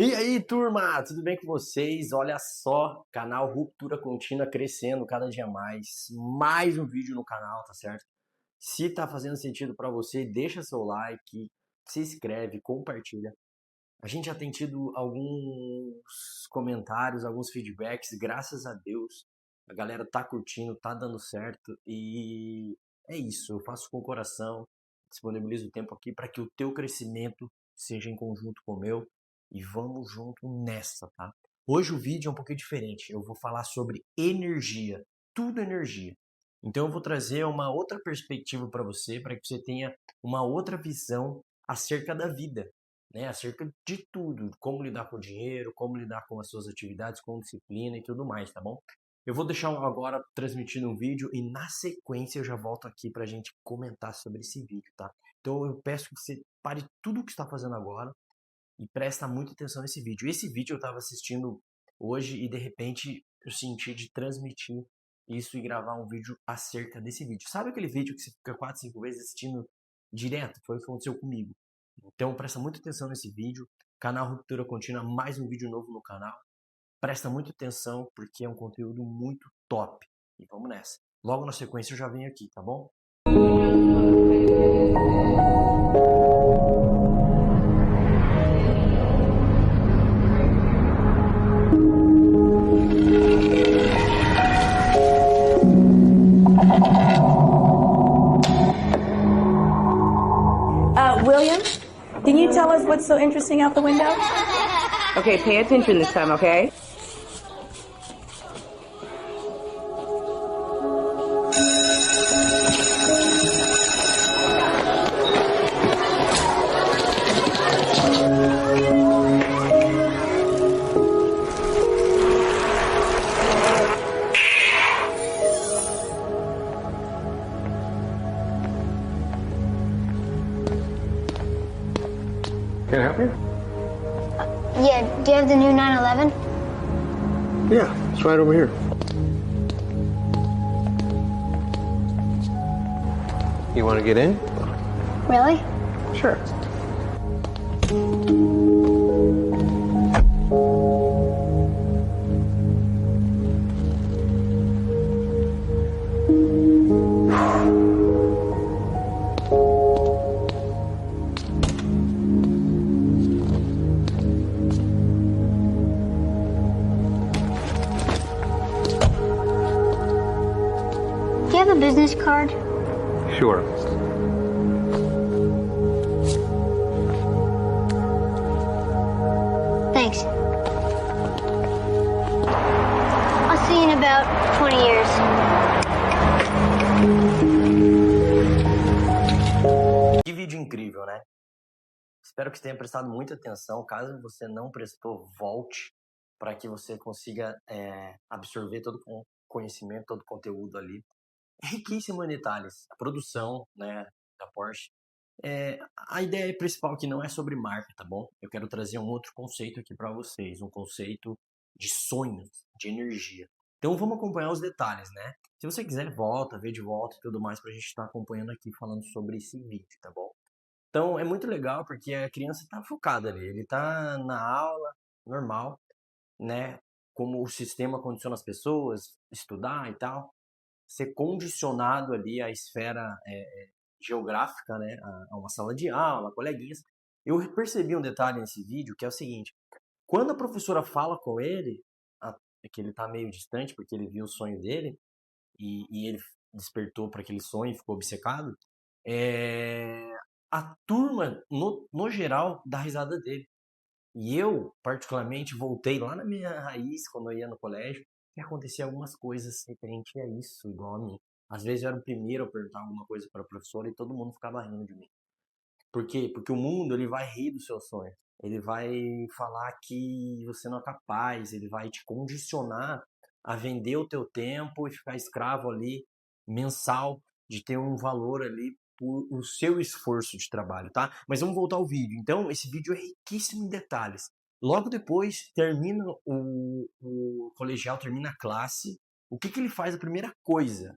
E aí, turma, tudo bem com vocês? Olha só, canal Ruptura Contínua crescendo cada dia mais. Mais um vídeo no canal, tá certo? Se tá fazendo sentido pra você, deixa seu like, se inscreve, compartilha. A gente já tem tido alguns comentários, alguns feedbacks, graças a Deus. A galera tá curtindo, tá dando certo e é isso. Eu faço com o coração, disponibilizo o tempo aqui para que o teu crescimento seja em conjunto com o meu e vamos junto nessa, tá? Hoje o vídeo é um pouquinho diferente. Eu vou falar sobre energia, tudo energia. Então eu vou trazer uma outra perspectiva para que você tenha uma outra visão acerca da vida, né? Acerca de tudo, como lidar com o dinheiro, como lidar com as suas atividades, com disciplina e tudo mais, tá bom? Eu vou deixar agora transmitindo um vídeo e na sequência eu já volto aqui pra gente comentar sobre esse vídeo, tá? Então eu peço que você pare tudo o que está fazendo agora e presta muita atenção nesse vídeo. Esse vídeo eu estava assistindo hoje e de repente eu senti de transmitir isso e gravar um vídeo acerca desse vídeo. Sabe aquele vídeo que você fica 4, 5 vezes assistindo direto? Foi o que aconteceu comigo. Então presta muita atenção nesse vídeo. Canal Ruptura Contínua, mais um vídeo novo no canal. Presta muita atenção porque é um conteúdo muito top. E vamos nessa. Logo na sequência eu já venho aqui, tá bom? William, can you tell us what's so interesting out the window? Okay, pay attention this time, okay? Can I help you? Yeah, do you have the new 911? Yeah, it's right over here. You want to get in? Really? Sure. Do you have a business card? Sure. Thanks. I'll see you in about 20 years. Que vídeo incrível, né? Espero que você tenha prestado muita atenção. Caso você não prestou, volte para que você consiga absorver todo o conhecimento, todo o conteúdo ali. É riquíssimo em detalhes. A produção, né, da Porsche. A ideia principal aqui não é sobre marca, tá bom? Eu quero trazer um outro conceito aqui para vocês, um conceito de sonhos, de energia. Então vamos acompanhar os detalhes, né? Se você quiser, volta, vê de volta e tudo mais pra gente estar acompanhando aqui falando sobre esse vídeo, tá bom? Então é muito legal porque a criança tá focada ali, ele tá na aula normal, né? Como o sistema condiciona as pessoas, estudar e tal, ser condicionado ali à esfera geográfica, né? A uma sala de aula, coleguinhas. Eu percebi um detalhe nesse vídeo que é o seguinte: quando a professora fala com ele, é que ele tá meio distante porque ele viu o sonho dele e ele despertou para aquele sonho e ficou obcecado, é, a turma, no geral, dá risada dele. E eu, particularmente, voltei lá na minha raiz, quando eu ia no colégio, e acontecia algumas coisas referente a isso, igual a mim. Às vezes eu era o primeiro a perguntar alguma coisa para a professora e todo mundo ficava rindo de mim. Por quê? Porque o mundo, ele vai rir do seu sonho. Ele vai falar que você não é capaz, ele vai te condicionar a vender o teu tempo e ficar escravo ali, mensal, de ter um valor ali por o seu esforço de trabalho, tá? Mas vamos voltar ao vídeo. Então, esse vídeo é riquíssimo em detalhes. Logo depois, termina o colegial, termina a classe. O que ele faz? A primeira coisa.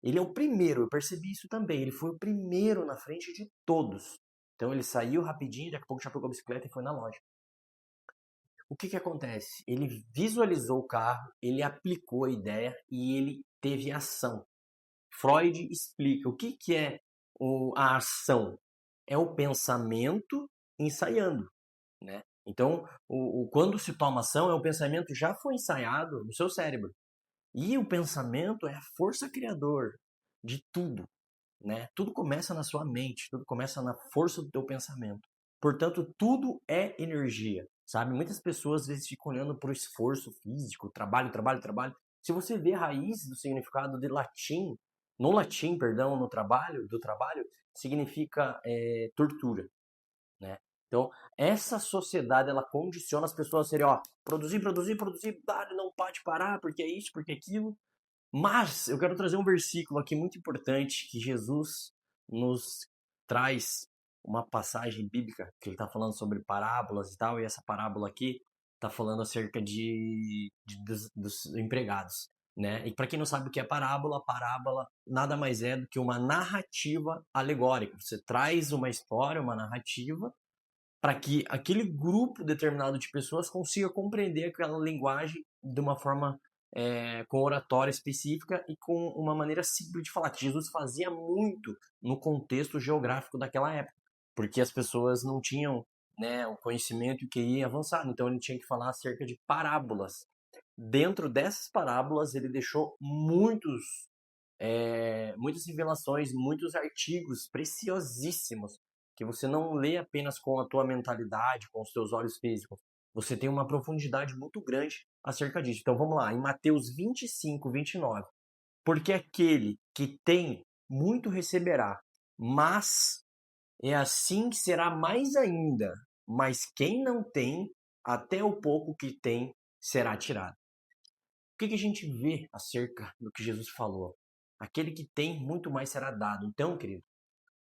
Ele é o primeiro, eu percebi isso também. Ele foi o primeiro na frente de todos. Então ele saiu rapidinho, daqui a pouco já pegou a bicicleta e foi na loja. o que acontece? Ele visualizou o carro, ele aplicou a ideia e ele teve ação. Freud explica o que é a ação. É o pensamento ensaiando, né? Então, quando se toma ação, o pensamento já foi ensaiado no seu cérebro. E o pensamento é a força criadora de tudo, né? Tudo começa na sua mente, tudo começa na força do teu pensamento. Portanto, tudo é energia, sabe? Muitas pessoas às vezes ficam olhando para o esforço físico, trabalho. Se você vê a raiz do significado de latim, no trabalho, significa tortura, né? Então, essa sociedade, ela condiciona as pessoas a serem, produzir, não pode parar, porque é isso, porque é aquilo. Mas eu quero trazer um versículo aqui muito importante, que Jesus nos traz uma passagem bíblica, que ele está falando sobre parábolas e tal, e essa parábola aqui está falando acerca dos empregados, né? E para quem não sabe o que é parábola nada mais é do que uma narrativa alegórica. Você traz uma história, uma narrativa, para que aquele grupo determinado de pessoas consiga compreender aquela linguagem de uma forma com oratória específica e com uma maneira simples de falar, que Jesus fazia muito no contexto geográfico daquela época, porque as pessoas não tinham, né, o conhecimento que ia avançar, então ele tinha que falar acerca de parábolas. Dentro dessas parábolas ele deixou muitas revelações, muitos artigos preciosíssimos, que você não lê apenas com a tua mentalidade, com os teus olhos físicos. Você tem uma profundidade muito grande acerca disso. Então vamos lá, em Mateus 25, 29. Porque aquele que tem, muito receberá, mas é assim que será mais ainda. Mas quem não tem, até o pouco que tem, será tirado. O que a gente vê acerca do que Jesus falou? Aquele que tem, muito mais será dado. Então, querido,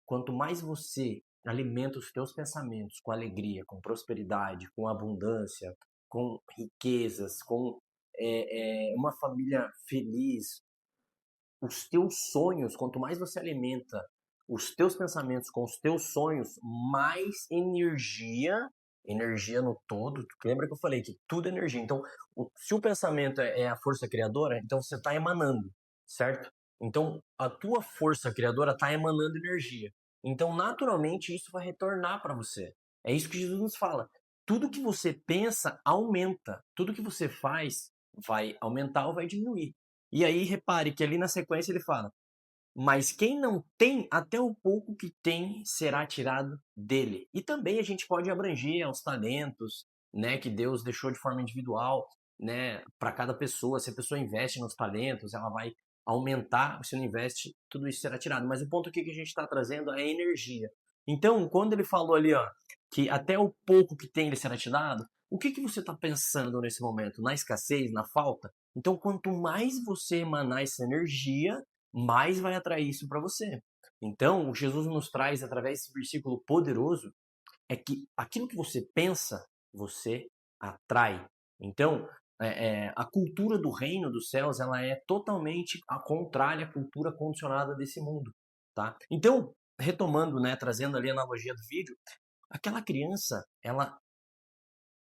quanto mais você alimenta os teus pensamentos com alegria, com prosperidade, com abundância, com riquezas, com uma família feliz, os teus sonhos, quanto mais você alimenta os teus pensamentos com os teus sonhos, mais energia no todo. Lembra que eu falei que tudo é energia? Então, se o pensamento é a força criadora, então você está emanando, certo? Então, a tua força criadora está emanando energia. Então, naturalmente, isso vai retornar para você. É isso que Jesus nos fala. Tudo que você pensa, aumenta. Tudo que você faz vai aumentar ou vai diminuir. E aí, repare que ali na sequência ele fala, mas quem não tem, até o pouco que tem será tirado dele. E também a gente pode abranger aos talentos, né, que Deus deixou de forma individual, né, para cada pessoa. Se a pessoa investe nos talentos, ela vai aumentar. Se não investe, tudo isso será tirado. Mas o ponto aqui que a gente está trazendo é energia. Então, quando ele falou ali, que até o pouco que tem ele será tirado, o que você está pensando nesse momento? Na escassez, na falta? Então, quanto mais você emanar essa energia, mais vai atrair isso para você. Então, o Jesus nos traz, através desse versículo poderoso, é que aquilo que você pensa, você atrai. Então, a cultura do reino dos céus, ela é totalmente a contrária à cultura condicionada desse mundo, tá? Então, retomando, né, trazendo ali a analogia do vídeo, aquela criança, ela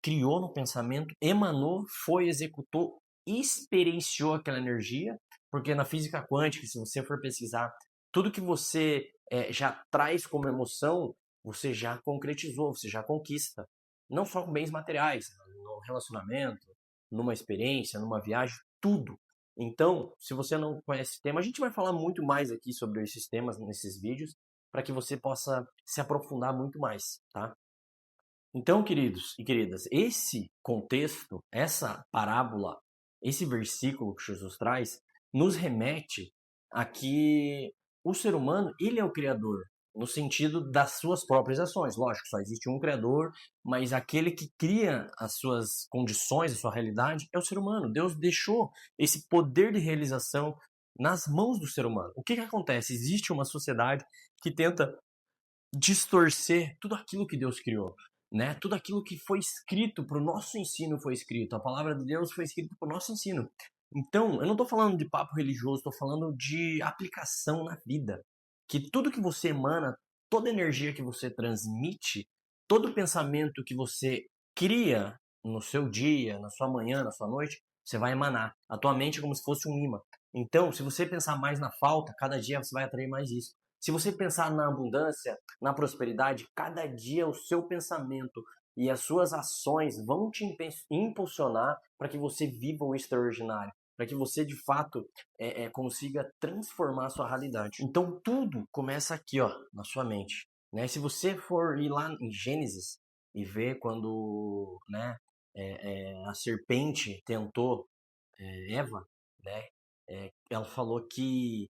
criou no pensamento, emanou, executou, experienciou aquela energia, porque na física quântica, se você for pesquisar, tudo que você já traz como emoção, você já concretizou, você já conquista. Não só com bens materiais, no relacionamento, numa experiência, numa viagem, tudo. Então, se você não conhece esse tema, a gente vai falar muito mais aqui sobre esses temas nesses vídeos, para que você possa se aprofundar muito mais, tá? Então, queridos e queridas, esse contexto, essa parábola, esse versículo que Jesus traz, nos remete a que o ser humano, ele é o criador, no sentido das suas próprias ações. Lógico, só existe um criador, mas aquele que cria as suas condições, a sua realidade, é o ser humano. Deus deixou esse poder de realização nas mãos do ser humano. O que acontece? Existe uma sociedade que tenta distorcer tudo aquilo que Deus criou, né? Tudo aquilo que foi escrito para o nosso ensino foi escrito. A palavra de Deus foi escrita para o nosso ensino. Então, eu não estou falando de papo religioso, estou falando de aplicação na vida. Que tudo que você emana, toda energia que você transmite, todo pensamento que você cria no seu dia, na sua manhã, na sua noite, você vai emanar. A tua mente é como se fosse um imã. Então, se você pensar mais na falta, cada dia você vai atrair mais isso. Se você pensar na abundância, na prosperidade, cada dia o seu pensamento e as suas ações vão te impulsionar para que você viva o extraordinário, para que você de fato consiga transformar a sua realidade. Então tudo começa aqui, ó, na sua mente, né? Se você for ir lá em Gênesis e ver quando, né, a serpente tentou Eva, né? Ela falou que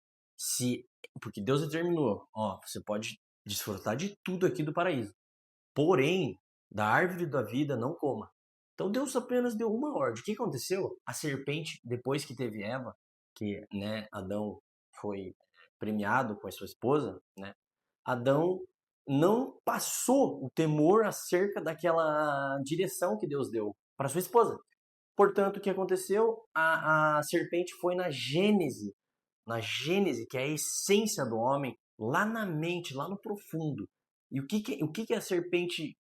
porque Deus determinou, ó, você pode desfrutar de tudo aqui do paraíso, porém, da árvore da vida não coma. Então Deus apenas deu uma ordem. O que aconteceu? A serpente, depois que teve Eva, que, né, Adão foi premiado com a sua esposa, né? Adão não passou o temor acerca daquela direção que Deus deu para sua esposa. Portanto, o que aconteceu? A serpente foi na Gênese, que é a essência do homem, lá na mente, lá no profundo. E o que a serpente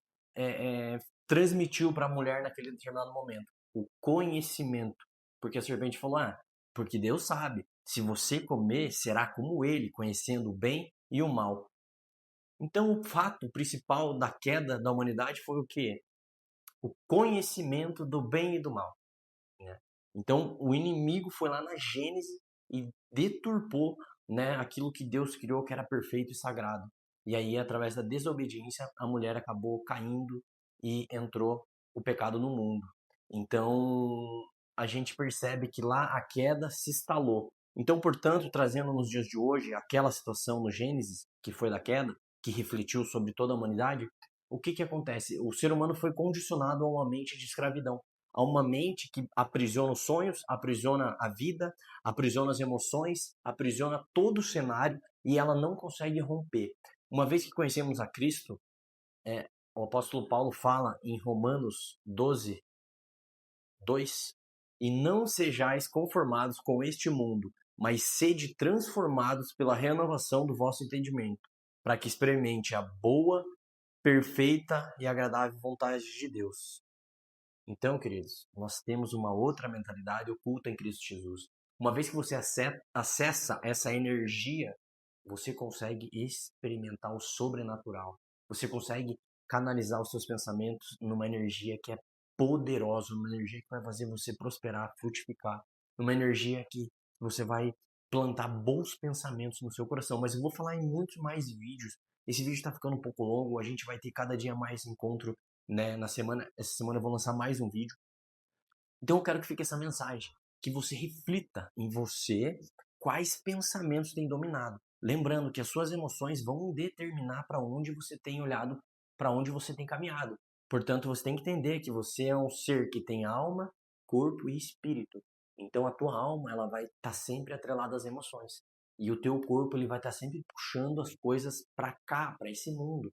transmitiu para a mulher naquele determinado momento? O conhecimento. Porque a serpente falou, porque Deus sabe, se você comer, será como ele, conhecendo o bem e o mal. Então, o fato principal da queda da humanidade foi o quê? O conhecimento do bem e do mal. Né? Então, o inimigo foi lá na Gênese e deturpou, né, aquilo que Deus criou que era perfeito e sagrado. E aí, através da desobediência, a mulher acabou caindo e entrou o pecado no mundo. Então, a gente percebe que lá a queda se instalou. Então, portanto, trazendo nos dias de hoje aquela situação no Gênesis, que foi da queda, que refletiu sobre toda a humanidade, o que acontece? O ser humano foi condicionado a uma mente de escravidão, a uma mente que aprisiona os sonhos, aprisiona a vida, aprisiona as emoções, aprisiona todo o cenário e ela não consegue romper. Uma vez que conhecemos a Cristo, o apóstolo Paulo fala em Romanos 12, 2, e não sejais conformados com este mundo, mas sede transformados pela renovação do vosso entendimento, para que experimente a boa, perfeita e agradável vontade de Deus. Então, queridos, nós temos uma outra mentalidade oculta em Cristo Jesus. Uma vez que você acessa essa energia, você consegue experimentar o sobrenatural. Você consegue canalizar os seus pensamentos numa energia que é poderosa, uma energia que vai fazer você prosperar, frutificar, uma energia que você vai plantar bons pensamentos no seu coração. Mas eu vou falar em muitos mais vídeos. Esse vídeo está ficando um pouco longo, a gente vai ter cada dia mais encontro, né, essa semana eu vou lançar mais um vídeo. Então eu quero que fique essa mensagem, que você reflita em você quais pensamentos têm dominado. Lembrando que as suas emoções vão determinar para onde você tem olhado, para onde você tem caminhado. Portanto, você tem que entender que você é um ser que tem alma, corpo e espírito. Então a tua alma, ela vai estar sempre atrelada às emoções. E o teu corpo, ele vai estar sempre puxando as coisas para cá, para esse mundo.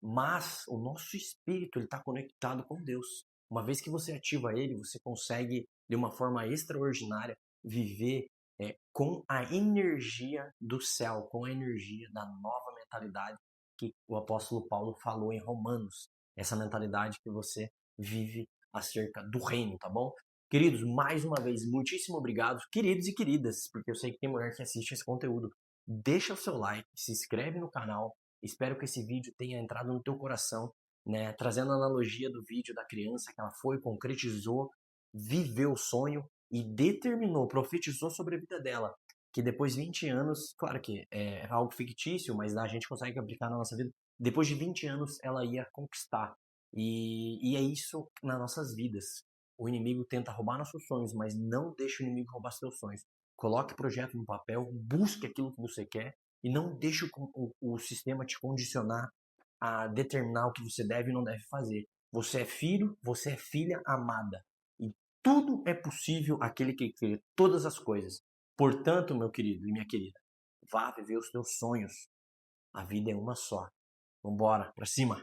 Mas o nosso espírito ele está conectado com Deus. Uma vez que você ativa ele, você consegue, de uma forma extraordinária, viver com a energia do céu, com a energia da nova mentalidade que o apóstolo Paulo falou em Romanos. Essa mentalidade que você vive acerca do reino, tá bom? Queridos, mais uma vez, muitíssimo obrigado. Queridos e queridas, porque eu sei que tem mulher que assiste esse conteúdo. Deixa o seu like, se inscreve no canal. Espero que esse vídeo tenha entrado no teu coração, né? Trazendo a analogia do vídeo da criança que ela foi, concretizou, viveu o sonho e determinou, profetizou sobre a vida dela. Que depois de 20 anos, claro que é algo fictício, mas a gente consegue aplicar na nossa vida. Depois de 20 anos, ela ia conquistar. E é isso nas nossas vidas. O inimigo tenta roubar nossos sonhos, mas não deixe o inimigo roubar seus sonhos. Coloque o projeto no papel, busque aquilo que você quer e não deixe o sistema te condicionar a determinar o que você deve e não deve fazer. Você é filho, você é filha amada. E tudo é possível àquele que crê todas as coisas. Portanto, meu querido e minha querida, vá viver os teus sonhos. A vida é uma só. Vambora, pra cima!